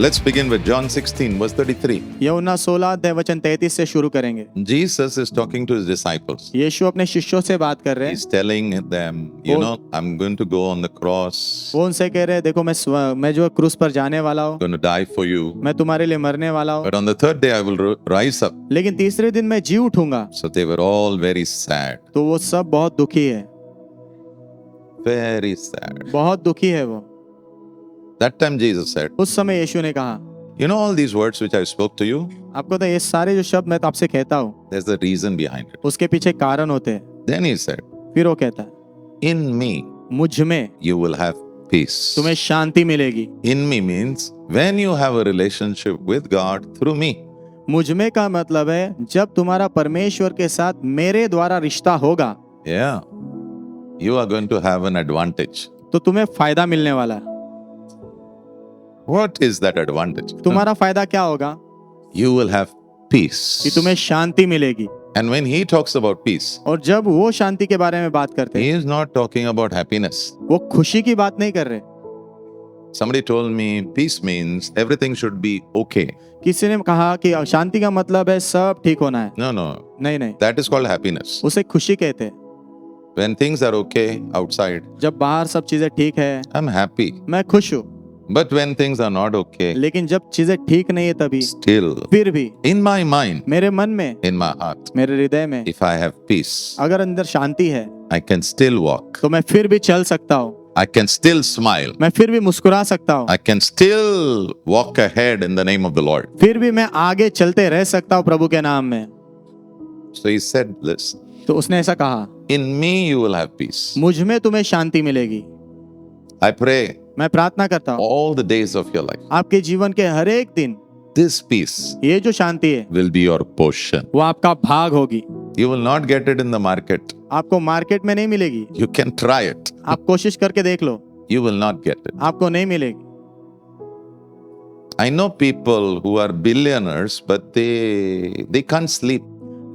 Let's begin with John 16, verse 33. यूहन्ना 16 अध्याय वचन 33 से शुरू करेंगे। Jesus is talking to his disciples. यीशु अपने शिष्यों से बात कर रहे हैं। He's telling them, I'm going to go on the cross. वो उनसे कह रहे हैं, देखो मैं जो क्रूस पर जाने वाला हूँ, I'm going to die for you. मैं तुम्हारे लिए मरने वाला हूँ, But on the third day I will rise up. लेकिन तीसरे दिन मैं जी उठूंगा। So they were all very sad. तो वो सब बहुत दुखी है, Very sad. बहुत दुखी है वो। That time Jesus said, उस समय यीशु ने कहा, you know all these words which I spoke to you? आपको तो ये सारे जो शब्द मैं तो आपसे कहता हूँ, There's a reason behind it. उसके पीछे कारण होते हैं। Then he said, फिर वो कहता है, in me मुझ में you will have peace. तुम्हें शांति मिलेगी। In me means when you have a relationship with God through me. मुझ में का मतलब है जब तुम्हारा परमेश्वर के साथ मेरे द्वारा रिश्ता होगा, Yeah. You are going to have an advantage. तो तुम्हें फायदा मिलने वाला है। What is that advantage? तुम्हारा फायदा क्या होगा? You will have peace. कि तुम्हें शांति मिलेगी। And when he talks about peace, और जब वो शांति के बारे में बात करते he हैं, is not talking about happiness. वो खुशी की बात नहीं कर रहे। Somebody told me peace means everything should be okay. किसी ने कहा कि शांति का मतलब है सब ठीक होना है। No, no. नहीं नहीं, That is called happiness. उसे खुशी कहते हैं। When things are okay outside, जब बाहर सब चीजें ठीक है, I'm happy. मैं खुश हूँ। But when things are not okay, लेकिन जब चीजें ठीक नहीं है तभी still, फिर भी in my mind, मेरे मन में, in my heart, मेरे हृदय में if I have peace, अगर अंदर शांति है I can still walk. तो मैं फिर भी चल सकता हूँ, I can still smile. मैं फिर भी मुस्कुरा सकता हूँ, I can still walk ahead in the name of the Lord. फिर भी मैं आगे चलते रह सकता हूँ प्रभु के नाम में। So he said this, तो उसने ऐसा कहा, in me you will have peace. मुझ में तुम्हें शांति मिलेगी। I pray मैं प्रार्थना करता हूँ all the days of your life, आपके जीवन के हर एक दिन this peace ये जो शांति है will be your portion. वो आपका भाग होगी। You will not get it in the market. आपको मार्केट में नहीं मिलेगी। You can try it. आप कोशिश करके देख लो, You will not get it. आपको नहीं मिलेगी। I know people who are billionaires, but they can't sleep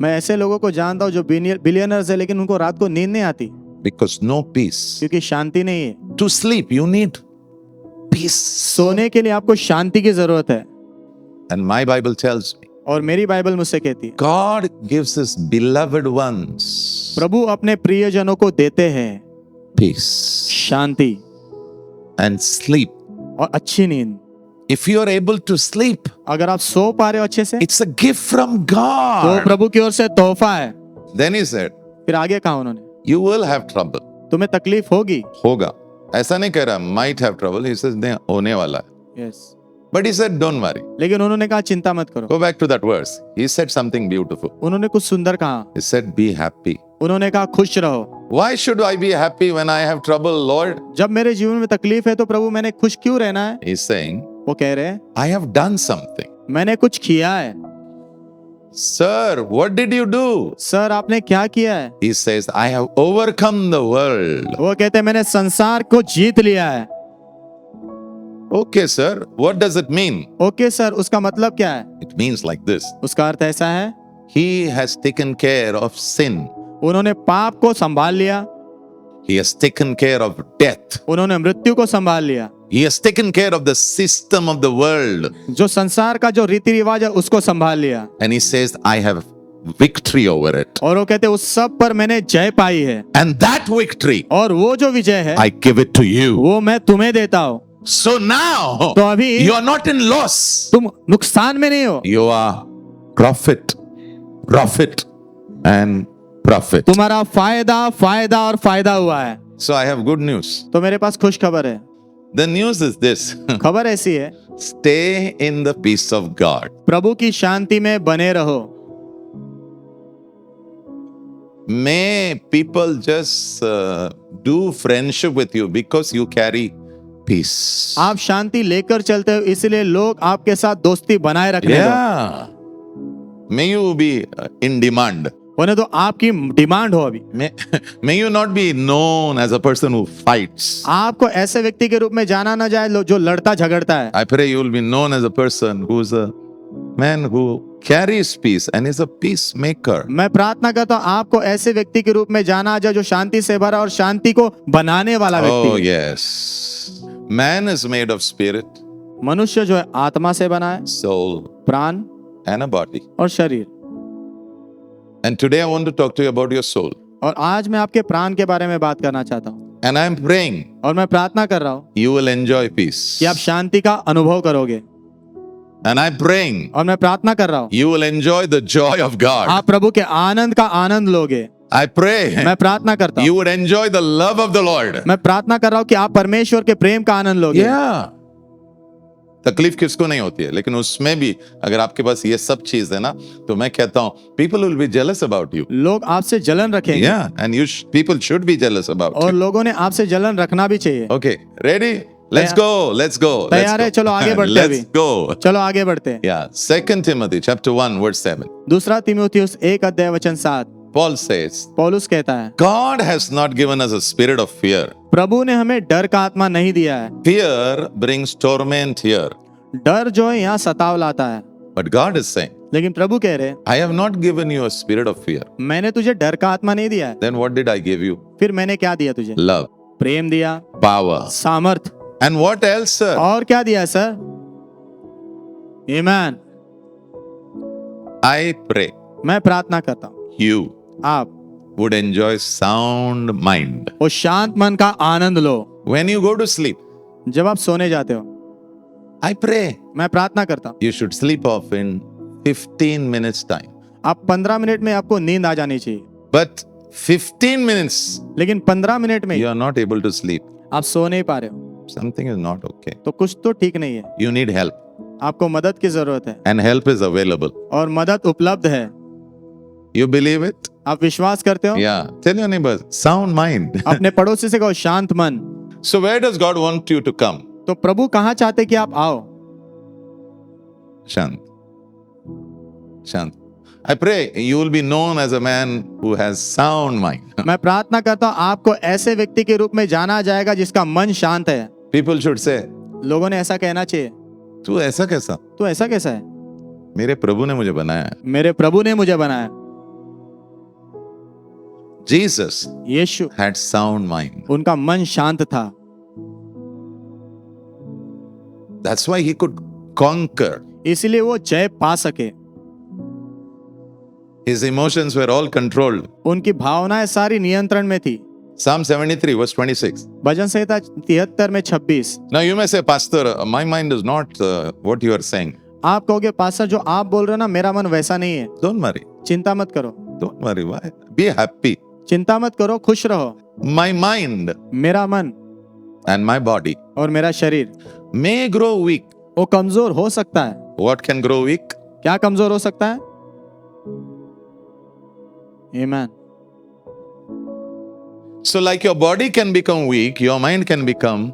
मैं ऐसे लोगों को जानता हूँ जो बिलियनर्स है, लेकिन उनको रात को नींद नहीं आती because no peace. क्योंकि शांति नहीं है। To sleep, you need peace. सोने के लिए आपको शांति की जरूरत है। And my Bible tells me, और मेरी बाइबल मुझसे कहती है, God gives his beloved ones प्रभु अपने प्रियजनों को देते हैं peace शांति and sleep. और अच्छी नींद। If you are able to sleep, अगर आप सो पा रहे हो अच्छे से, it's a gift from तो God. प्रभु की ओर से तोहफा है। Then he said, फिर आगे कहा उन्होंने, you will have trouble. तुम्हें तकलीफ होगी। होगा. ऐसा नहीं कह रहा might have trouble. He says नहीं होने वाला है. Yes, But he said don't worry. लेकिन उन्होंने कहा चिंता मत करो। Go back to that verse. He said something beautiful. उन्होंने कुछ सुंदर कहा। He said be happy. उन्होंने कहा खुश रहो। Why should I be happy when I have trouble, Lord? जब मेरे जीवन में तकलीफ है तो प्रभु मैंने खुश क्यों रहना है? He's saying, वो कह रहे हैं, I have done something. मैंने कुछ किया है। Sir, what did you do? Sir आपने क्या किया है? He says, I have overcome the world. वो कहते हैं मैंने संसार को जीत लिया है। Okay, sir. What does it mean? Okay sir, उसका मतलब क्या है? It means like this. उसका अर्थ ऐसा है, He has taken care of sin. उन्होंने पाप को संभाल लिया, He has taken care of death. उन्होंने मृत्यु को संभाल लिया, He has taken care of the system of the world. जो संसार का जो रीति रिवाज है उसको संभाल लिया। And he says, I have victory over it. और वो कहते हैं उस सब पर मैंने जय पाई है, And that victory, और वो जो विजय है I give it to you. वो मैं तुम्हें देता हूँ। So now, तो अभी you are not in loss. तुम नुकसान में नहीं हो, You are prophet and prophet. तुम्हारा फायदा और फायदा हुआ है। So I have good news. तो मेरे पास खुश खबर है। The news is this. खबर ऐसी है, Stay in the peace of God. प्रभु की शांति में बने रहो। May people just do friendship with you because you carry peace. आप शांति लेकर चलते हो, इसलिए लोग आपके साथ दोस्ती बनाए रखने दो। Yeah. May you be in demand. होने तो आपकी डिमांड हो अभी। May you not be known as a person who fights. आपको ऐसे व्यक्ति के रूप में जाना ना जाए जो लड़ता झगड़ता है। I pray you will be known as a person who is a man who carries peace and is a peacemaker. मैं प्रार्थना करता हूँ आपको ऐसे व्यक्ति के रूप में जाना जाए जो शांति से भरा और शांति को बनाने वाला व्यक्ति Oh है। yes. Man is made of spirit. मनुष्य जो है आत्मा से बना है, soul, प्राण and a body. और शरीर। And today I want to talk to you about your soul. और आज मैं आपके प्राण के बारे में बात करना चाहता हूँ। And I'm praying और मैं प्रार्थना कर रहा हूँ you will enjoy peace. कि आप शांति का अनुभव करोगे। And I'm praying और मैं प्रार्थना कर रहा हूँ you will enjoy the joy of God. आप प्रभु के आनंद का आनंद लोगे। I pray मैं प्रार्थना करता you हूँ, would enjoy the love of the Lord. मैं प्रार्थना कर रहा हूँ कि आप परमेश्वर के प्रेम का आनंद लोगे। Yeah. तकलीफ किसको नहीं होती है, लेकिन उसमें भी अगर आपके पास ये सब चीज है ना, तो मैं कहता हूँ people will be jealous about you. लोग आपसे जलन रखेंगे। Yeah, and people should be jealous about और you. लोगों ने आपसे जलन रखना भी चाहिए। Okay, ready? Let's तैयार- go. Let's go. तैयार है? चलो आगे बढ़ते हैं Let's अभी। go. चलो आगे बढ़ते हैं। Yeah, 2 Timothy chapter 1 verse 7. दूसरा तीमुथियुस 1 अध्याय वचन 7 Paul says, पौलुस कहता है, God has not given us a spirit of fear. प्रभु ने हमें डर का आत्मा नहीं दिया है। Fear brings torment here. डर जो है यहाँ सताव लाता है, But God is saying, लेकिन प्रभु कह रहे हैं, I have not given you a spirit of fear. मैंने तुझे डर का आत्मा नहीं दिया है। Then what did I give you? फिर मैंने क्या दिया तुझे? Love, प्रेम दिया, power. सामर्थ, And what else, sir? और क्या दिया है सर? ईमान। I pray मैं प्रार्थना करता हूँ you आप would enjoy sound mind. वो शांत मन का आनंद लो। When you go to sleep, जब आप सोने जाते हो, I pray मैं प्रार्थना करता हूँ you should sleep off in 15 minutes time. आप 15 मिनट में आपको नींद आ जानी चाहिए। But 15 minutes, लेकिन 15 मिनट में you are not able to sleep. आप सो नहीं पा रहे हो, Something is not okay. तो कुछ तो ठीक नहीं है। You need help. आपको मदद की जरूरत है And help is available. और मदद उपलब्ध है। You believe it? आप विश्वास करते हो? Yeah. Tell your neighbors, sound mind. अपने पड़ोसी से कहो शांत मन। So where does God want you to come? तो प्रभु कहाँ चाहते कि आप आओ? Shant. Shant. I pray you will be known as a man who has sound mind. मैं प्रार्थना करता हूँ आपको ऐसे व्यक्ति के रूप में जाना जाएगा जिसका मन शांत है। People should say, लोगों ने ऐसा कहना चाहिए, तू ऐसा कैसा? तो ऐसा कैसा है? मेरे प्रभु ने मुझे बनाया है. मेरे प्रभु ने मुझे बनाया। Jesus Yeshu, had sound mind. उनका मन शांत था, That's why he could conquer. इसीलिए वो जय पा सके। His emotions were all controlled. उनकी भावनाएं सारी नियंत्रण में थी। Psalm 73 verse 26. भजन संहिता 73 में 26। Now you may say, Pastor, my mind is not what you are saying. आप कहोगे पास्टर जो आप बोल रहे हो ना मेरा मन वैसा नहीं है। Don't worry. चिंता मत करो, Don't worry. Why? Be happy. चिंता मत करो, खुश रहो। My mind मेरा मन and my body और मेरा शरीर may grow weak. वो कमजोर हो सकता है। What can grow weak? क्या कमजोर हो सकता है? आमीन। So like your body can become weak, your mind can become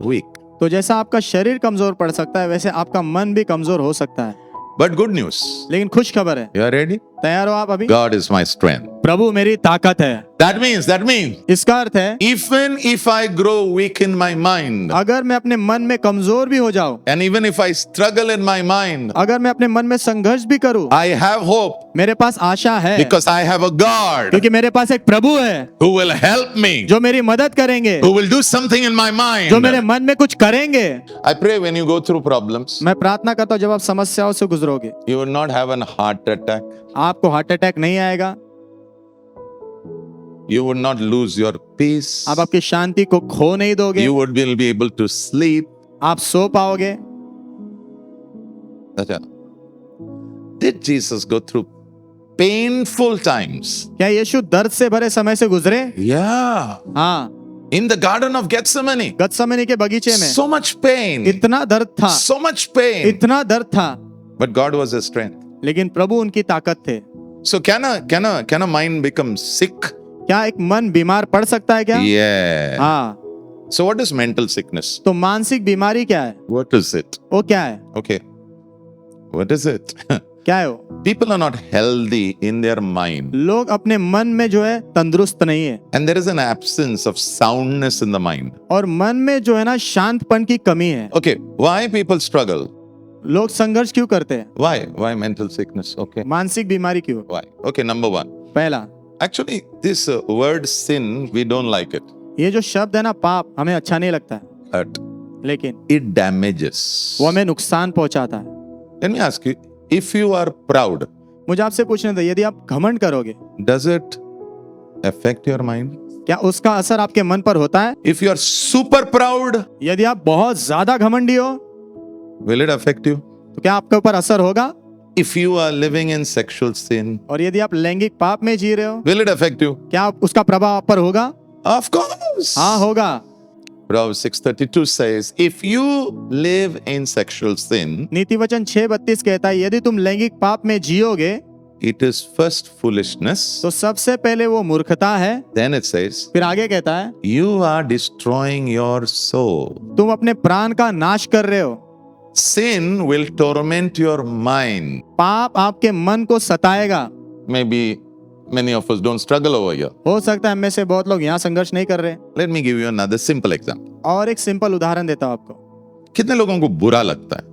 weak. तो जैसा आपका शरीर कमजोर पड़ सकता है वैसे आपका मन भी कमजोर हो सकता है। But good news. लेकिन खुश खबर है, You are ready? तैयार हो आप अभी? God is my strength. प्रभु मेरी ताकत है। That means इसका अर्थ है even if I grow weak in my mind, अगर मैं अपने मन में कमजोर भी हो जाऊं, and even if I struggle in my mind, अगर मैं अपने मन में संघर्ष भी करूं, I have hope मेरे पास आशा है because I have a God क्योंकि मेरे पास एक प्रभु है who will help me, जो मेरी मदद करेंगे, who will do something in my mind. जो मेरे मन में कुछ करेंगे। I pray when you go through problems, मैं प्रार्थना करता हूँ जब आप समस्याओं से गुजरोगे you will not have a heart attack. आपको हार्ट अटैक नहीं आएगा, You would not lose your peace. आप आपकी शांति को खो नहीं दोगे, You would be able to sleep. आप सो पाओगे। अच्छा. Did Jesus go through painful times? क्या यीशु दर्द से भरे समय से गुजरे? Yeah. हाँ, In the Garden of Gethsemane. गत्समनी के बगीचे में So much pain. इतना दर्द था, So much pain. इतना दर्द था, But God was his strength. लेकिन प्रभु उनकी ताकत थे। So can a mind become sick? क्या एक मन बीमार पड़ सकता है क्या? Yeah. हाँ, So what is mental sickness? तो मानसिक बीमारी क्या है? What is it? वो क्या है? Okay. What is it? क्या है वो? People are not healthy in their mind. लोग अपने मन में जो है तंदुरुस्त नहीं है And there is an absence of soundness in the mind. और मन में जो है ना शांतपन की कमी है। Okay. Why people struggle? लोग संघर्ष क्यों करते हैं? Why? Why mental sickness? Okay. मानसिक बीमारी क्यों? Why? Okay. Number one. पहला, Actually, this word sin, we don't like it. ये जो शब्द है ना पाप, हमें अच्छा नहीं लगता है, Hurt. लेकिन it damages. वो हमें नुकसान पहुंचाता है। Let me ask you, if you are proud, मुझे आपसे पूछना था, यदि आप घमंड करोगे does it affect your mind? क्या उसका असर आपके मन पर होता है? If you are super proud, यदि आप बहुत ज्यादा घमंडी हो will it affect you? तो क्या आपके ऊपर असर होगा? If you are living in sexual sin, और यदि आप लैंगिक पाप में जी रहे हो, will it affect you? क्या उसका प्रभाव आप पर होगा? Of course. हाँ, होगा। Proverbs 6:32 says, if you live in sexual sin, नीति वचन 6:32 कहता है, यदि तुम लैंगिक पाप में जियोगे it is first foolishness. तो सबसे पहले वो मूर्खता है। Then it says, फिर आगे कहता है, you are destroying your soul. तुम अपने प्राण का नाश कर रहे हो। Sin will torment your mind. पाप आपके मन को सताएगा। Maybe many of us don't struggle over here. हो सकता है हम में से बहुत लोग यहाँ संघर्ष नहीं कर रहे। Let me give you another simple example. और एक सिंपल उदाहरण देता हूँ आपको। कितने लोगों को बुरा लगता है?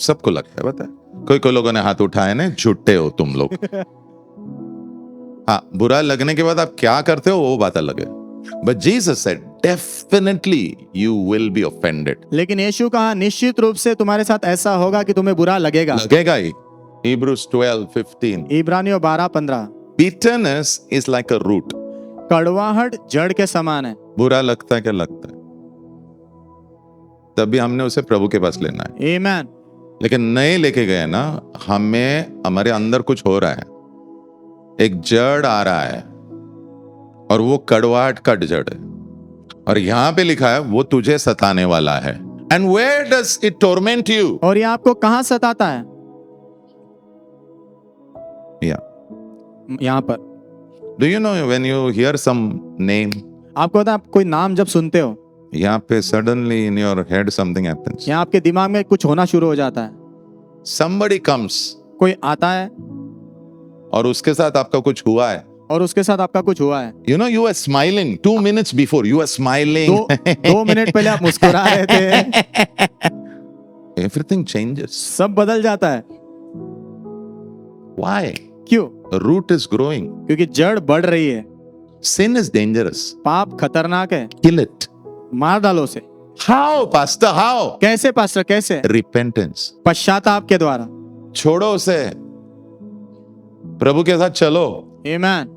सबको लगता है, पता है? कोई लोगों ने हाथ उठाए ना, झूठे हो तुम लोग। हाँ, बुरा लगने के बाद आप क्या करते हो वो बात अलग है। But Jesus said, definitely you will be offended. लेकिन यीशु कहा, निश्चित रूप से तुम्हारे साथ ऐसा होगा कि तुम्हें बुरा लगेगा। लगेगा ही। Hebrews 12:15. इब्रानियों 12:15। Bitterness is like a root. कड़वाहट जड़ के समान है। बुरा लगता है क्या? लगता है। तभी हमने उसे प्रभु के पास लेना है। आमीन। लेकिन नहीं लेके गए ना, हमें हमारे अंदर कुछ हो रहा है, एक जड़ आ रहा है और वो कड़वाहट का जड़ है, और यहां पे लिखा है वो तुझे सताने वाला है। And where does it torment you? और ये आपको कहां सताता है? यहाँ पर। Do you know when you hear some name, आपको पता है, आप कोई नाम जब सुनते हो, यहाँ पे suddenly in your head something happens. यहाँ आपके दिमाग में कुछ होना शुरू हो जाता है। somebody comes, कोई आता है और उसके साथ आपका कुछ हुआ है, और उसके साथ आपका कुछ हुआ है। you know, you were smiling 2 minutes before, you were smiling. दो मिनट पहले आप मुस्कुरा रहे थे। Everything changes. सब बदल जाता है। Why? क्यों? The root is growing. क्योंकि जड़ बढ़ रही है। Sin is dangerous. पाप खतरनाक है। Kill it. मार डालो उसे। How, pastor? How? कैसे पास्टर? कैसे? Repentance. पश्चाताप के द्वारा। छोड़ो उसे, प्रभु के साथ चलो। आमीन।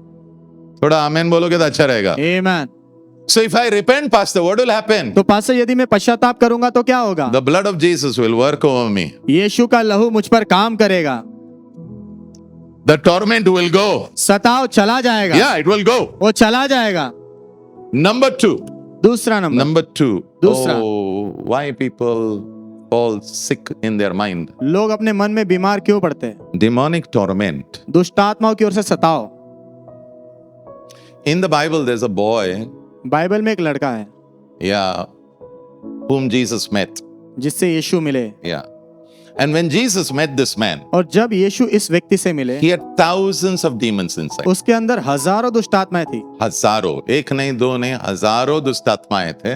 थोड़ा आमेन बोलोगे तो अच्छा रहेगा। आमीन। So if I repent, pastor, what will happen? तो पास्टर, यदि मैं पश्चाताप करूंगा तो क्या होगा? The blood of Jesus will work over me. यीशु का लहू मुझ पर काम करेगा। The torment will go. सताव चला जाएगा। Yeah, it will go. वो चला जाएगा। Number 2. दूसरा नंबर। Number 2. दूसरा। Oh, why people fall sick in their mind? लोग अपने मन में बीमार क्यों पड़ते हैं? Demonic torment. दुष्ट आत्माओं की ओर से सताव। In the Bible, there's a boy, Bible में एक लड़का है, yeah, whom Jesus met. जिससे यीशु मिले। Yeah. And when Jesus met this man, और जब यीशु इस व्यक्ति से मिले, he had thousands of demons inside. उसके अंदर हजारों दुष्ट आत्माएं थी। हजारों, एक नहीं दो नहीं, हजारों दुष्ट आत्माएं थे।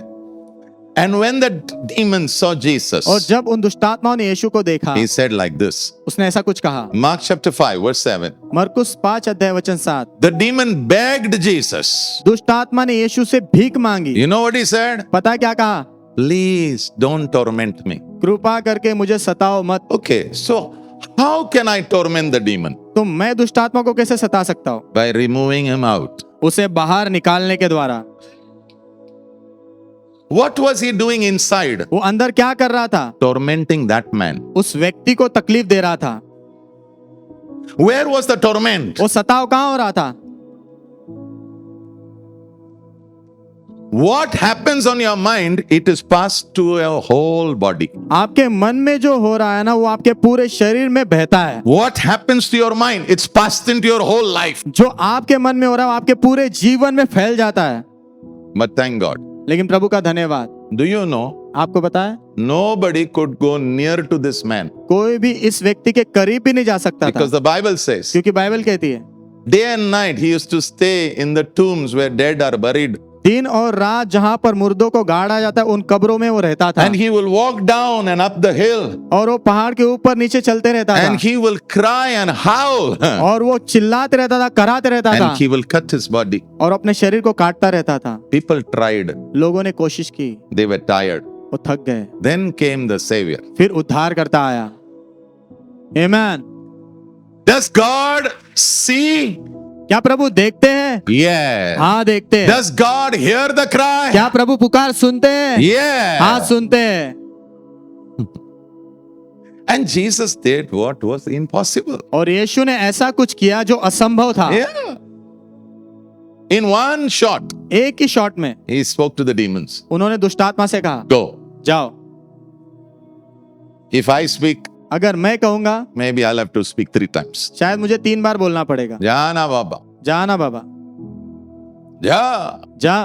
And when the demons saw Jesus, और जब उन दुष्ट आत्माओं ने यीशु को देखा, he said like this. उसने ऐसा कुछ कहा। Mark chapter 5 verse 7. मरकुस 5:7। The demon begged Jesus. दुष्ट आत्मा ने यीशु से भीख मांगी। You know what he said? पता क्या कहा? Please don't torment me. कृपा करके मुझे सताओ मत। Okay, so how can I torment the demon? तो मैं दुष्ट आत्मा को कैसे सता सकता हूँ? By removing him out. उसे बाहर निकालने के द्वारा। What was he doing inside? वो अंदर क्या कर रहा था? Tormenting that man. उस व्यक्ति को तकलीफ दे रहा था। Where was the torment? वो सताव कहाँ हो रहा था? What happens on your mind, it is passed to your whole body. आपके मन में जो हो रहा है ना, वो आपके पूरे शरीर में बहता है। What happens to your mind, it's passed into your whole life. जो आपके मन में हो रहा है, वो आपके पूरे जीवन में फैल जाता है। But thank God. लेकिन प्रभु का धन्यवाद। Do you know? आपको पता है, Nobody could go near to this man. कोई भी इस व्यक्ति के करीब भी नहीं जा सकता था। Because the Bible says, क्योंकि बाइबल कहती है, day and night he used to stay in the tombs where dead are buried. दिन और रात जहाँ पर मुर्दों को गाड़ा जाता है उन कब्रों में वो रहता था, And he will walk down and up the hill. और वो पहाड़ के ऊपर नीचे चलते रहता था, And he will cry and howl. और वो चिल्लाते रहता था, कराते रहता था, And he will cut his body. और अपने शरीर को काटता रहता था। People tried. लोगों ने कोशिश की, They were tired. वो थक गए। Then came the Savior. फिर उद्धार करता आया। आमीन। Does God see? क्या प्रभु देखते हैं? Yes. हाँ देखते हैं। Does God hear the cry? क्या प्रभु पुकार सुनते हैं? Yeah. हाँ सुनते हैं। And Jesus did what was impossible. और यीशु ने ऐसा कुछ किया जो असंभव था। Yeah. In one shot, एक ही शॉट में he spoke to the demons. उन्होंने दुष्टात्मा से कहा, Go. जाओ। If I speak, अगर मैं कहूंगा, maybe I'll have to speak 3 times. शायद मुझे 3 बार बोलना पड़ेगा। जाना बाबा, जा ना बाबा, जा। जा।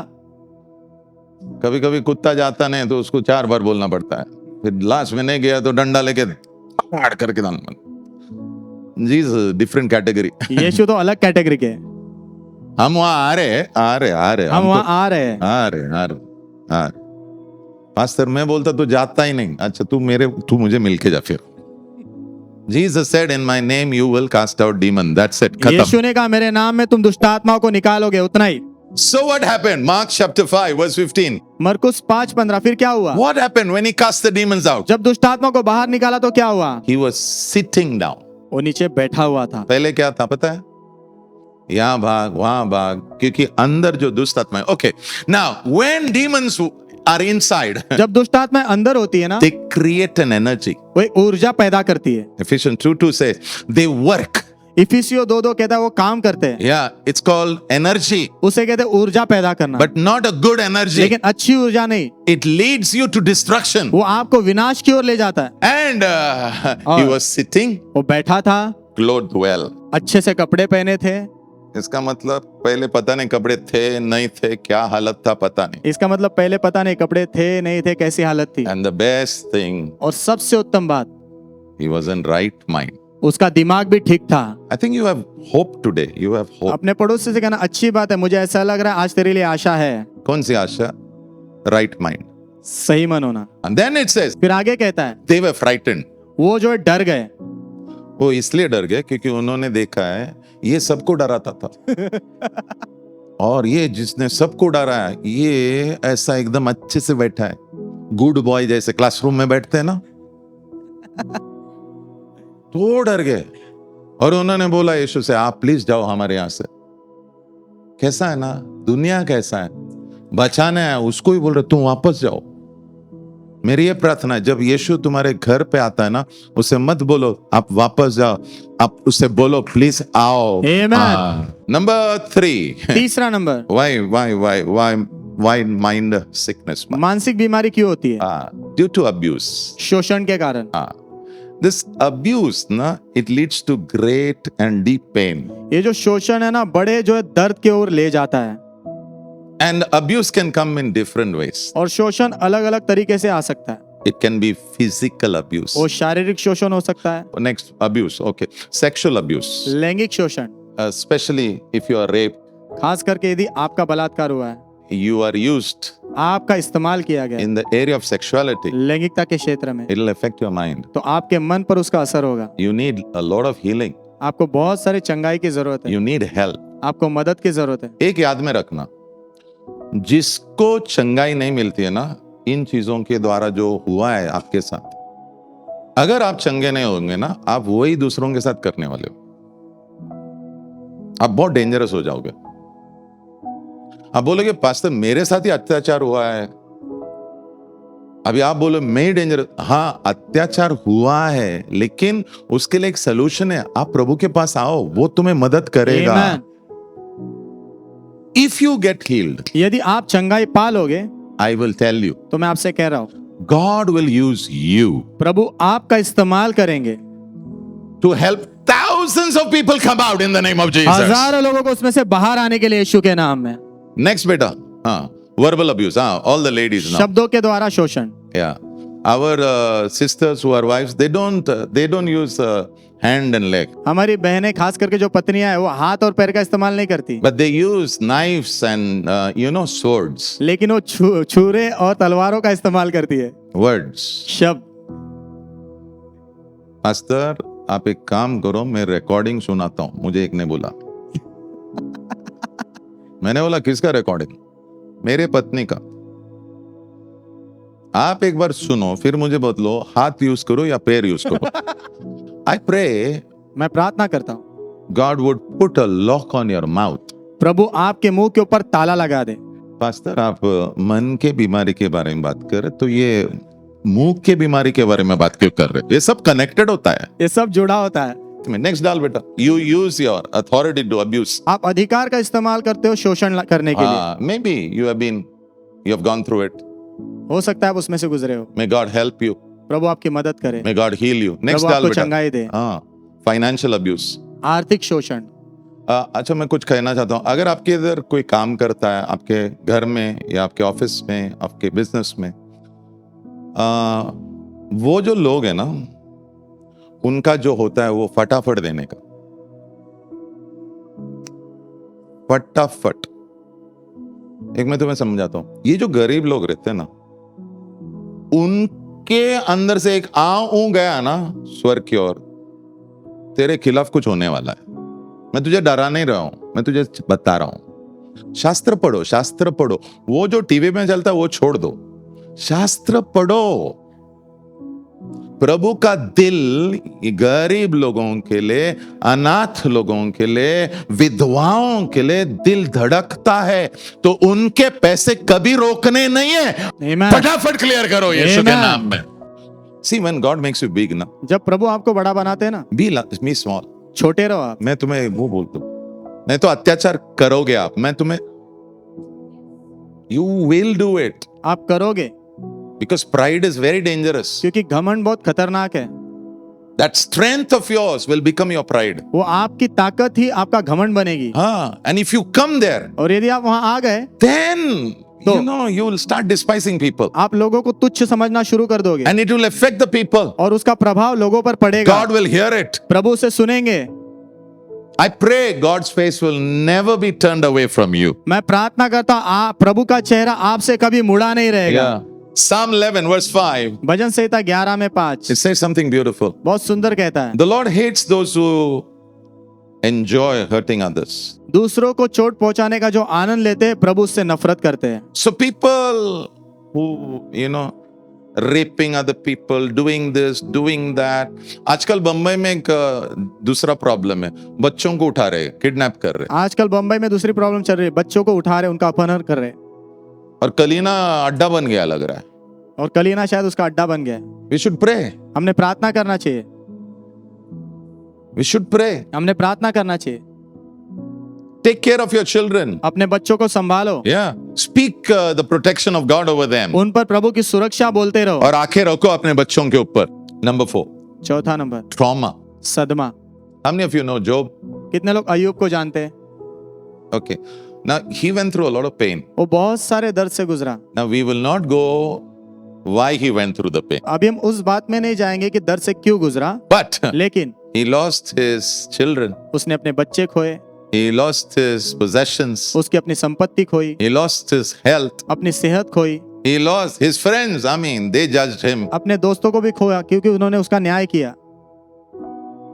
कभी कभी कुत्ता जाता नहीं तो उसको 4 बार बोलना पड़ता है, फिर लास्ट में नहीं गया तो डंडा लेके फाड़ करके दान। जी डिफरेंट कैटेगरी। यीशु तो अलग कैटेगरी के हैं। हम वहां आ रहे हम वहां आ रहे हैं। आ रहे। पास्टर मैं बोलता तो जाता ही नहीं। अच्छा तू मुझे मिलके जा फिर। Jesus said in my name you will cast out demon. That's it. खत्म। यीशु ने कहा मेरे नाम में तुम दुष्टात्माओं को निकालोगे, उतना ही। So what happened? Mark chapter 5 verse 15. मरकुस 5:15 फिर क्या हुआ? What happened when he cast the demons out? जब दुष्टात्मा को बाहर निकाला तो क्या हुआ? He was sitting down. वो नीचे बैठा हुआ था। पहले क्या था पता है? यहाँ भाग वहां भाग, क्योंकि अंदर जो दुष्ट आत्मा है। Okay. Now when demons are inside, जब दुष्टात्मा अंदर होती है ना, they create an energy. वो एक ऊर्जा पैदा करती है। Ephesians 2:2 says they work. इफिसियों 2:2 कहता है वो काम करते हैं। Yeah, it's called energy, उसे कहते हैं ऊर्जा पैदा करना, but not a good energy. लेकिन अच्छी ऊर्जा नहीं। It leads you to destruction. वो आपको विनाश की ओर ले जाता है। And he was sitting, वो बैठा था, clothed well. अच्छे से कपड़े पहने थे। इसका मतलब पहले पता नहीं कपड़े थे नहीं थे, क्या हालत था पता नहीं। इसका मतलब पहले पता नहीं कपड़े थे नहीं थे, कैसी हालत थी। And the best thing, और सबसे उत्तम बात, he was in right mind. उसका दिमाग भी ठीक था। I think you have hope today. You have hope. अपने पड़ोसी से कहना अच्छी बात है, मुझे ऐसा लग रहा है आज तेरे लिए आशा है। कौन सी आशा? Right mind. सही मन होना। And then it says फिर आगे कहता है they were frightened. वो जो है डर गए। वो इसलिए डर गए क्योंकि उन्होंने देखा है ये सबको डराता था। और ये जिसने सबको डरा है ये ऐसा एकदम अच्छे से बैठा है, गुड बॉय जैसे क्लासरूम में बैठते हैं ना। तो डर गए और उन्होंने बोला यीशु से आप प्लीज जाओ हमारे यहां से। कैसा है ना दुनिया, कैसा है, बचाना है उसको ही बोल रहे तुम वापस जाओ। मेरी ये प्रार्थना है जब यीशु तुम्हारे घर पे आता है ना, उसे मत बोलो आप वापस जाओ, आप उसे बोलो प्लीज आओ। Amen. नंबर 3, तीसरा नंबर, why mind sickness? मानसिक बीमारी क्यों होती है? Due to abuse. शोषण के कारण। This abuse ना it leads to great and deep pain. ये जो शोषण है ना बड़े जो है दर्द की ओर ले जाता है। And abuse can come in different ways. और शोषण अलग अलग तरीके से आ सकता है। It can be physical abuse. वो शारीरिक शोषण हो सकता है। Next, abuse. Okay. Sexual abuse. लैंगिक शोषण, Especially if you are raped, खास करके यदि आपका बलात्कार हुआ है, you are used आपका इस्तेमाल किया गया in the area of sexuality. लैंगिकता के क्षेत्र में, It will affect your mind. तो आपके मन पर उसका असर होगा। You need a lot of healing. आपको बहुत सारी चंगाई की जरूरत है। You need help. आपको मदद की जरूरत है। एक याद में रखना, जिसको चंगाई नहीं मिलती है ना इन चीजों के द्वारा जो हुआ है आपके साथ, अगर आप चंगे नहीं होंगे ना आप वही दूसरों के साथ करने वाले हो। आप बहुत डेंजरस हो जाओगे। आप बोलोगे पास्टर मेरे साथ ही अत्याचार हुआ है, अभी आप बोलो मैं ही डेंजरस। हाँ अत्याचार हुआ है लेकिन उसके लिए एक सोल्यूशन है, आप प्रभु के पास आओ, वो तुम्हें मदद करेगा। Amen. If you get healed, यदि आप चंगाई पा लोगे, I will tell you, तो मैं आपसे कह रहा हूं God will use you प्रभु आपका इस्तेमाल करेंगे to help thousands of people come out in the name of Jesus. हजारों लोगों को उसमें से बाहर आने के लिए यीशु के नाम में। Next beta, verbal abuse, all the ladies now. शब्दों के द्वारा शोषण। Yeah, our sisters who are wives, they don't use hand and leg. हमारी बहनें खास करके जो पत्नियां हैं वो हाथ और पैर का इस्तेमाल नहीं करती, But they use knives and, swords, लेकिन वो छुरे और तलवारों का इस्तेमाल करती है, words. शब्द। पास्टर, आप एक काम करो, मैं रिकॉर्डिंग सुनाता हूँ। मुझे एक ने बोला। मैंने बोला किसका रिकॉर्डिंग? मेरे पत्नी का। आप एक बार सुनो, फिर मुझे बदलो, हाथ यूज करो या पैर यूज करो। आई प्रे मैं प्रार्थना करता हूँ God would put a lock on your mouth. प्रभु आपके मुंह के ऊपर ताला लगा दे। पास्टर, आप मन के बीमारी के बारे में बात कर रहे, तो ये मुंह के बीमारी के बारे में बात क्यों कर रहे? ये सब कनेक्टेड होता है, ये सब जुड़ा होता है। नेक्स्ट डाल बेटा। You use your authority to abuse. आप अधिकार का इस्तेमाल करते हो शोषण करने के लिए। Maybe you have gone through it. हो सकता है आप उसमें से गुजरे हो। May God help you. प्रभु आपकी मदद करे। May God heal you. Next प्रभु डाल आपको बेटा। चंगाई दे। फाइनेंशियल अब्यूज, आर्थिक शोषण। अच्छा, मैं कुछ कहना चाहता हूँ। अगर आपके इधर कोई काम करता है, आपके घर में या आपके ऑफिस में, आपके बिजनेस में, वो जो लोग हैं ना, उनका जो होता है वो फटाफट देने का, फटाफट। एक मैं तुम्हें समझाता हूं। ये जो गरीब लोग रहते हैं ना, उनके अंदर से एक ऊ गया ना स्वर्ग की ओर, तेरे खिलाफ कुछ होने वाला है। मैं तुझे डरा नहीं रहा हूं, मैं तुझे बता रहा हूं। शास्त्र पढ़ो, शास्त्र पढ़ो। वो जो टीवी में चलता है वो छोड़ दो, शास्त्र पढ़ो। प्रभु का दिल गरीब लोगों के लिए, अनाथ लोगों के लिए, विधवाओं के लिए दिल धड़कता है, तो उनके पैसे कभी रोकने नहीं है। Amen. फटाफट क्लियर करो यीशु के Amen. नाम में। See, when God makes you big ना, जब प्रभु आपको बड़ा बनाते हैं ना, be small। छोटे रहो आप। मैं तुम्हें वो बोलता हूं, नहीं तो अत्याचार करोगे आप, मैं तुम्हें, you will do it, आप करोगे, because pride is very dangerous। क्योंकि घमंड बहुत खतरनाक है। That strength of yours will become your pride। वो आपकी ताकत ही आपका घमंड बनेगी। हाँ, and if you come there, और यदि आप वहां आ गए, then you will start despising people, आप लोगों को तुच्छ समझना शुरू कर दोगे, and it will affect the people। और उसका प्रभाव लोगों पर पड़ेगा। God will hear it। प्रभु से सुनेंगे। I pray God's face will never be turned away from you। मैं प्रार्थना करता हूं प्रभु का चेहरा आपसे कभी मुड़ा नहीं रहेगा। Psalm 11 verse 5, भजन संहिता 11 में 5 it says something beautiful। बहुत सुंदर कहता है, The Lord hates those who enjoy hurting others। दूसरों को चोट पहुंचाने का जो आनंद लेते हैं, प्रभु उससे नफरत करते हैं। So people who raping other people, doing this, doing that। आजकल बंबई में एक दूसरा प्रॉब्लम है, बच्चों को उठा रहे, किडनैप कर रहे, आजकल बंबई में दूसरी प्रॉब्लम चल रही है, बच्चों को उठा रहे, उनका अपहरण कर रहे, और कलीना अड्डा बन गया लग रहा है। और कलीना शायद उसका अड्डा बन गया है। We should pray। हमने प्रार्थना करना चाहिए, We should pray। हमने प्रार्थना करना चाहिए। Take care of your children। अपने बच्चों को संभालो, Yeah। Speak the protection of God over them। उन पर प्रभु की सुरक्षा बोलते रहो। और आंखें रखो अपने बच्चों के ऊपर। Number 4, चौथा नंबर, trauma। सदमा। How many of you know Job? कितने लोग अय्यूब को जानते हैं? Okay। Now he went through a lot of pain। वो बहुत सारे दर्द से गुजरा। Now we will not go why he went through the pain। अभी हम उस बात में नहीं जाएंगे कि दर्द से क्यों गुजरा, But लेकिन he lost his children। उसने अपने बच्चे खोए, He lost his possessions। उसकी अपनी संपत्ति खोई, He lost his health। अपनी सेहत खोई, He lost his friends। I mean, they judged him। अपने दोस्तों को भी खोया क्योंकि उन्होंने उसका न्याय किया।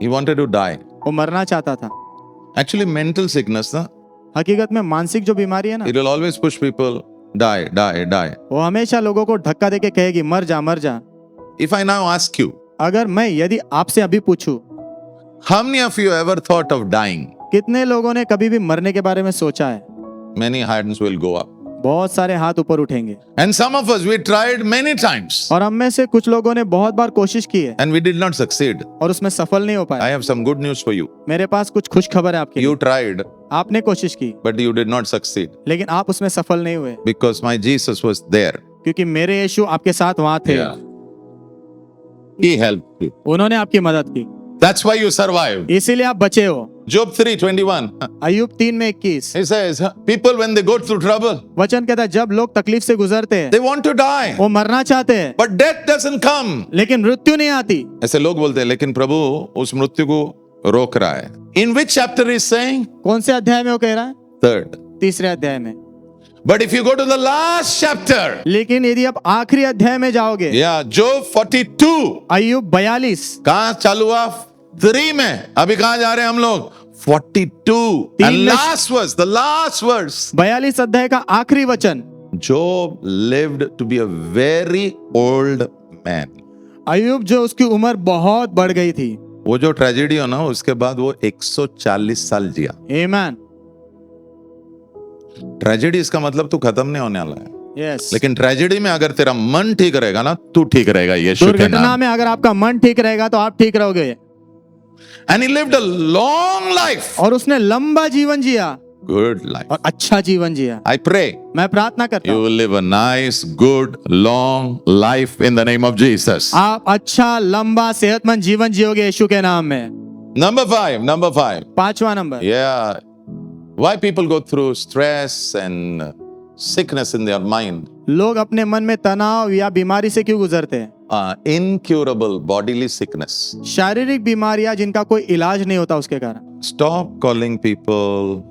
He wanted to die। वो मरना चाहता था। Actually, mental sickness ना, हकीकत में मानसिक जो बीमारी है ना, it will always push people die, die, die। वो हमेशा लोगों को धक्का देके कहेगी मर जा, मर जा। If I now ask you, अगर मैं यदि आपसे अभी पूछूं, how many of you ever thought of dying? कितने लोगों ने कभी भी मरने के बारे में सोचा है? Many hands will go up। बहुत सारे हाथ ऊपर उठेंगे। And some of us, we tried many times और हम में से कुछ लोगों ने बहुत बार कोशिश की है and we did not succeed। और उसमें सफल नहीं हो पाए। I have some good news for you। मेरे पास कुछ खुश खबर है आपके लिए। You tried, आपने कोशिश की, but you did not succeed लेकिन आप उसमें सफल नहीं हुए, because my Jesus was there। क्योंकि मेरे यीशु आपके साथ वहां थे। He helped you। उन्होंने आपकी मदद की, That's why you survived। इसीलिए आप बचे हो। Job 3:21. Ayyub 3:21 He says, people when they go through trouble, वचन कहता है जब लोग तकलीफ से गुजरते हैं they want to die, वो मरना चाहते हैं but death doesn't come. लेकिन मृत्यु नहीं आती। ऐसे लोग बोलते हैं, लेकिन प्रभु उस मृत्यु को रोक रहा है। In which chapter is saying? कौन से अध्याय में वो कह रहा है? 3rd. तीसरे अध्याय में। But if you go to the last chapter, लेकिन यदि आप आखिरी अध्याय में जाओगे, yeah, Job 42. अय्यूब 42 कहाँ चालू हुआ? 3 में। अभी कहाँ जा रहे हैं हम लोग? 42. And तीन में- last verse, the last verse. 42 अध्याय का आखिरी वचन। Job lived to be a very old man. अय्यूब जो उसकी उम्र बहुत बढ़ गई थी। वो जो ट्रेजेडी हो ना, उसके बाद वो 140 साल जिया। आमीन। ट्रेजेडी इसका मतलब तू खत्म नहीं होने वाला है, यस। लेकिन ट्रेजेडी में अगर तेरा मन ठीक रहेगा ना, तू ठीक रहेगा। यीशु के दुर्घटना नाम। में अगर आपका मन ठीक रहेगा तो आप ठीक रहोगे। And he lived a long life, और उसने लंबा जीवन जिया good life. और अच्छा जीवन जिया। I pray मैं प्रार्थना करता you हूँ will live a nice, good, long life in the name of Jesus. आप अच्छा लंबा सेहतमंद जीवन जियोगे यीशु के नाम में। Number 5. 5वां number. Yeah. Why people go through stress and sickness in their mind? लोग अपने मन में तनाव या बीमारी से क्यों गुजरते हैं? Incurable bodily sickness. शारीरिक बीमारियां जिनका कोई इलाज नहीं होता उसके कारण। Stop calling people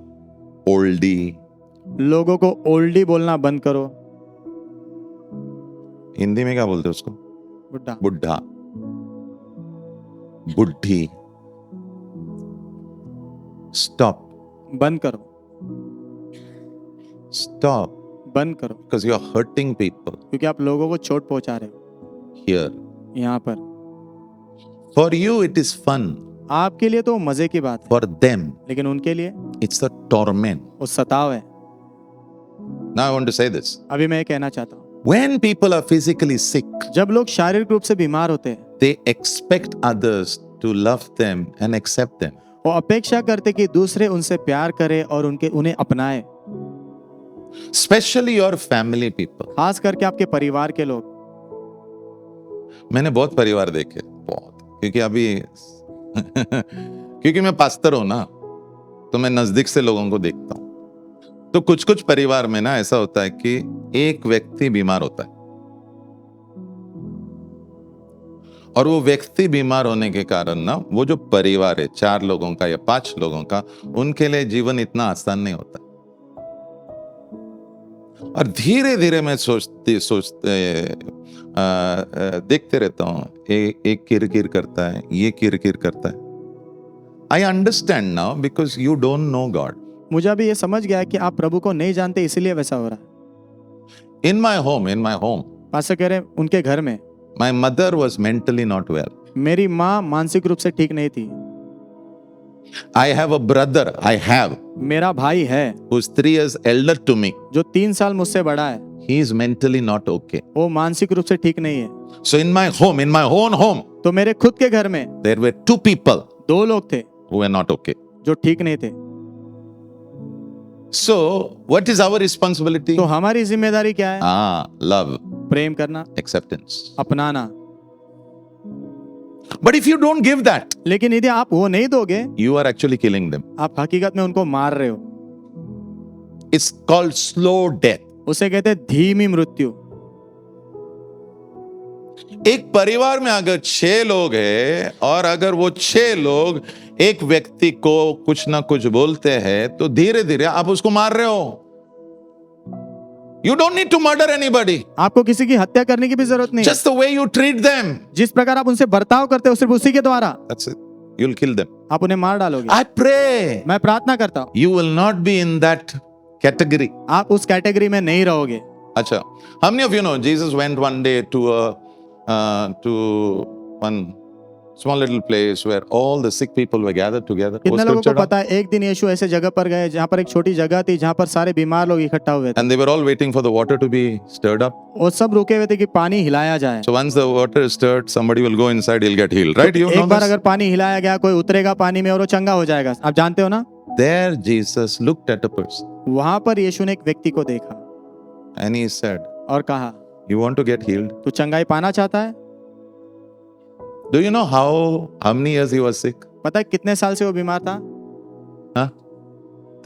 oldie. लोगों को ओल्डी बोलना बंद करो। हिंदी में क्या बोलते हैं उसको? बुड्ढा। बुढ़ा, बुढ़ी। Stop. बंद करो। Stop. बंद करो Because you are hurting people क्योंकि आप लोगों को चोट पहुंचा रहे हो here. यहाँ पर। For you it is fun. आपके लिए तो मजे की बात है, For them लेकिन उनके लिए it's a torment. वो सताव है। Now I want to say this. अभी मैं ये कहना चाहता हूँ, When people are physically sick, जब लोग शारीरिक रूप से बीमार होते हैं they expect others to love them and accept them. वो अपेक्षा करते कि दूसरे उनसे प्यार करे और उन्हें अपनाए। Especially your family people. खास करके आपके परिवार के लोग। मैंने बहुत परिवार देखे, बहुत, क्योंकि अभी क्योंकि मैं पास्टर हूं ना, तो मैं नजदीक से लोगों को देखता हूं। तो कुछ कुछ परिवार में ना ऐसा होता है कि एक व्यक्ति बीमार होता है और वो व्यक्ति बीमार होने के कारण ना, वो जो परिवार है 4 लोगों का या 5 लोगों का, उनके लिए जीवन इतना आसान नहीं होता। और धीरे धीरे मैं देखते रहता हूँ, एक किरकिर करता है, ये किरकिर करता है। I understand now because you don't know God. मुझे अभी ये समझ गया कि आप प्रभु को नहीं जानते, इसीलिए वैसा हो रहा है। इन माई होम पास्टर कह रहे हैं उनके घर में my mother was mentally not well. मेरी माँ मानसिक रूप से ठीक नहीं थी। आई हैव अ ब्रदर, मेरा भाई है who is 3 years elder to me. जो 3 साल मुझसे बड़ा है, He is mentally not okay. वो मानसिक रूप से ठीक नहीं है। So in my own home, तो मेरे खुद के घर में there were 2 people 2 लोग थे who were not okay. जो ठीक नहीं थे। So what is our responsibility? तो हमारी जिम्मेदारी क्या है? Love, प्रेम करना, acceptance. अपनाना। But if you don't give that, लेकिन यदि आप वो नहीं दोगे, you are actually killing them. आप हकीकत में उनको मार रहे हो। It's called slow death. उसे कहते हैं धीमी मृत्यु। एक परिवार में अगर 6 लोग हैं और अगर वो 6 लोग एक व्यक्ति को कुछ ना कुछ बोलते हैं, तो धीरे धीरे आप उसको मार रहे हो। You don't need to murder anybody. आपको किसी की हत्या करने की भी जरूरत नहीं। Just the way you treat them. जिस प्रकार आप उनसे बर्ताव करते हो सिर्फ उसी के द्वारा That's it. You'll kill them. आप उन्हें मार डालोगे। I pray मैं प्रार्थना करता हूँ you will not be in that category. आप उस कैटेगरी में नहीं रहोगे। अच्छा, how many of you know Jesus went one day to one small little place where all the sick people were gathered together? वो कितने लोगों को scripture पता है एक दिन यीशु ऐसे जगह पर गए जहाँ पर एक छोटी जगह थी जहाँ पर सारे बीमार लोग इकट्ठा हुए थे and they were all waiting for the water to be stirred up. और सब रुके हुए थे कि पानी हिलाया जाए। So once the water is stirred, somebody will go inside, he'll get healed, right? You know एक बार this? अगर पानी हिलाया गया कोई उतरेगा पानी में और वो चंगा हो जाएगा। आप जानते हो ना? There Jesus looked at a person वहां पर यीशु ने एक व्यक्ति को देखा and he said, और कहा, you want to get healed? तू चंगाई पाना चाहता है? Do you know how many years he was sick? पता है कितने साल से वो बीमार था? हाँ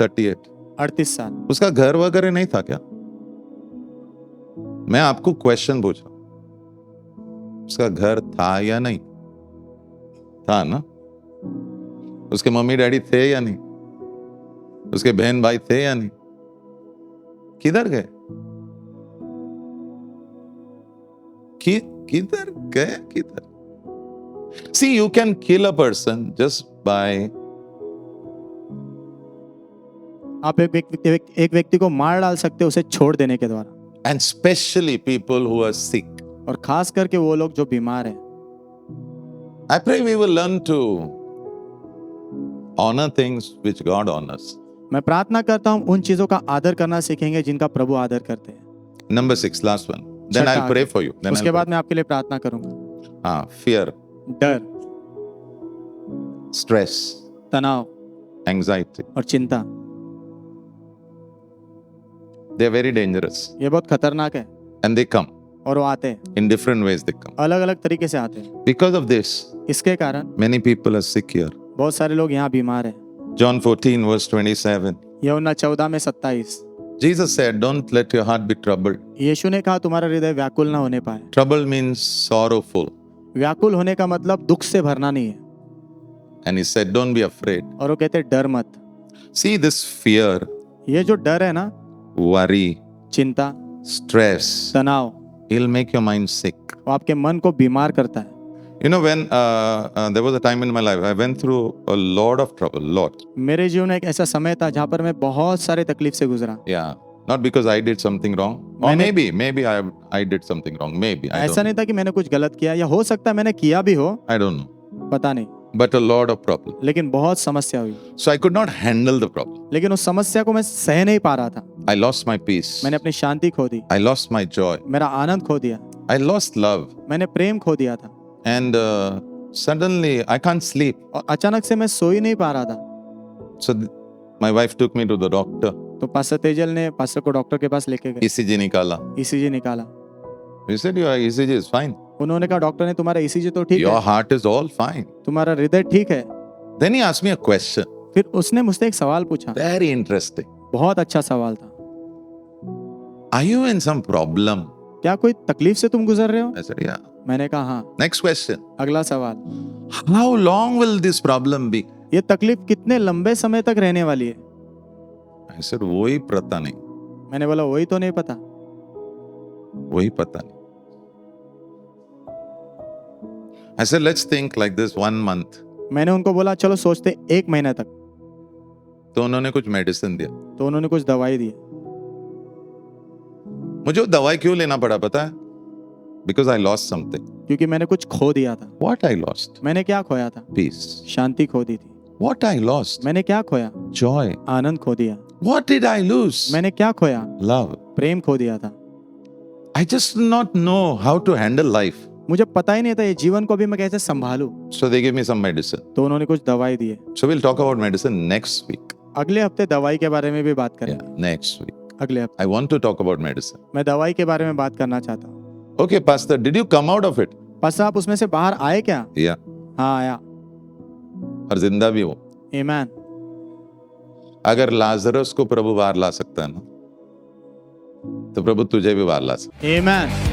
38। 38 साल। उसका घर वगैरह नहीं था क्या? मैं आपको क्वेश्चन पूछा, उसका घर था या नहीं था ना? उसके मम्मी डैडी थे या नहीं? उसके बहन भाई थे या नहीं? किधर गए? किधर गए? किधर? See, you can kill a person just by आप एक व्यक्ति को मार डाल सकते हो उसे छोड़ देने के द्वारा, and especially people who are sick. और खास करके वो लोग जो बीमार हैं। I pray we will learn to honor things which God honors. मैं प्रार्थना करता हूँ उन चीजों का आदर करना सीखेंगे जिनका प्रभु आदर करते हैं। Number 6, last one. Then छठा I'll pray for you. Then उसके I'll बाद मैं आपके लिए प्रार्थना करूंगा। pray. हाँ, fear, डर, stress, तनाव anxiety. और चिंता, They are very dangerous. ये बहुत खतरनाक है And they come. और वो आते हैं, In different ways they come. अलग अलग तरीके से आते हैं। Because of this, इसके कारण many people are sick here. बहुत सारे लोग यहाँ बीमार हैं। John 14 verse 27. यूहन्ना 14 में 27, Jesus said, don't let your heart be troubled. यीशु ने कहा तुम्हारा हृदय व्याकुल ना होने पाए। Trouble means sorrowful. व्याकुल होने का मतलब दुख से भरना नहीं है। And he said, don't be afraid. और वो कहते डर मत। See this fear, ये जो डर है ना, worry, चिंता, stress, तनाव, it'll make your mind sick. वो आपके मन को बीमार करता है। You know, when there was a time in my life, I went through a lot of trouble, lot. मेरे जीवन में एक ऐसा समय था जहाँ पर मैं बहुत सारे तकलीफ से गुजरा। Yeah, not because I did something wrong, or maybe I did something wrong. Maybe I ऐसा don't. नहीं था कि मैंने कुछ गलत किया, या हो सकता है मैंने किया भी हो, I don't know. पता नहीं, But a lot of problem. लेकिन बहुत समस्या हुई। So I could not handle the problem. लेकिन उस समस्या को मैं सह नहीं पा रहा था। I lost my peace. मैंने अपनी शांति खो दी, I lost my joy. मेरा आनंद खो दिया, I lost love. मैंने प्रेम खो दिया था, And suddenly I can't sleep. और अचानक से मैं सो ही नहीं पा रहा था। So my wife took me to the doctor. तो पास्टर तेजल ने पास्टर को डॉक्टर के पास लेके गए, ECG निकाला. ईसीजी निकाला। He said, your ECG is fine. उन्होंने कहा डॉक्टर ने तुम्हारा ईसीजी तो ठीक Your है, heart is all fine. तुम्हारा हृदय ठीक है। Then he asked me a question. फिर उसने मुझसे एक सवाल पूछा, Very interesting. बहुत अच्छा सवाल था। Are you in some problem? क्या कोई तकलीफ से तुम गुजर रहे हो? I said, yeah. मैंने कहा हाँ। Next question. अगला सवाल, How long will this problem be? ये तकलीफ कितने लंबे समय तक रहने वाली है? I said, वही पता नहीं. मैंने बोला वही तो नहीं पता। वही पता नहीं. I said, let's think like this 1 month. मैंने उनको बोला चलो सोचते 1 महीने तक। तो उन्होंने कुछ मेडिसिन दिया. तो उन्होंने कुछ दवाई दी। मुझे वो दवाई क्यों लेना पड़ा पता है? Because I lost something. क्योंकि मैंने कुछ खो दिया था। What I lost? मैंने क्या खोया था? Peace. शांति खो दी थी। What I lost? मैंने क्या खोया? Joy. आनंद खो दिया। What did I lose? मैंने क्या खोया? Love. प्रेम खो दिया था। I just did not know how to handle life. मुझे पता ही नहीं था ये जीवन को भी मैं कैसे संभालूं। So they gave me some medicine. तो उन्होंने कुछ दवाई दी है। So we'll talk about medicine next week. अगले हफ्ते दवाई के बारे में भी बात करेंगे। Yeah, next week. अगले हफ्ते I want to talk about medicine. मैं दवाई के बारे में बात करना चाहता हूँ। Okay, Pastor, did you come out of it? Pastor आप उसमें से बाहर आए क्या? Yeah. हाँ आया। और जिंदा भी हो. आमीन। अगर लाजरस को प्रभु बाहर ला सकता है ना, तो प्रभु तुझे भी बाहर ला सकता है. आमीन।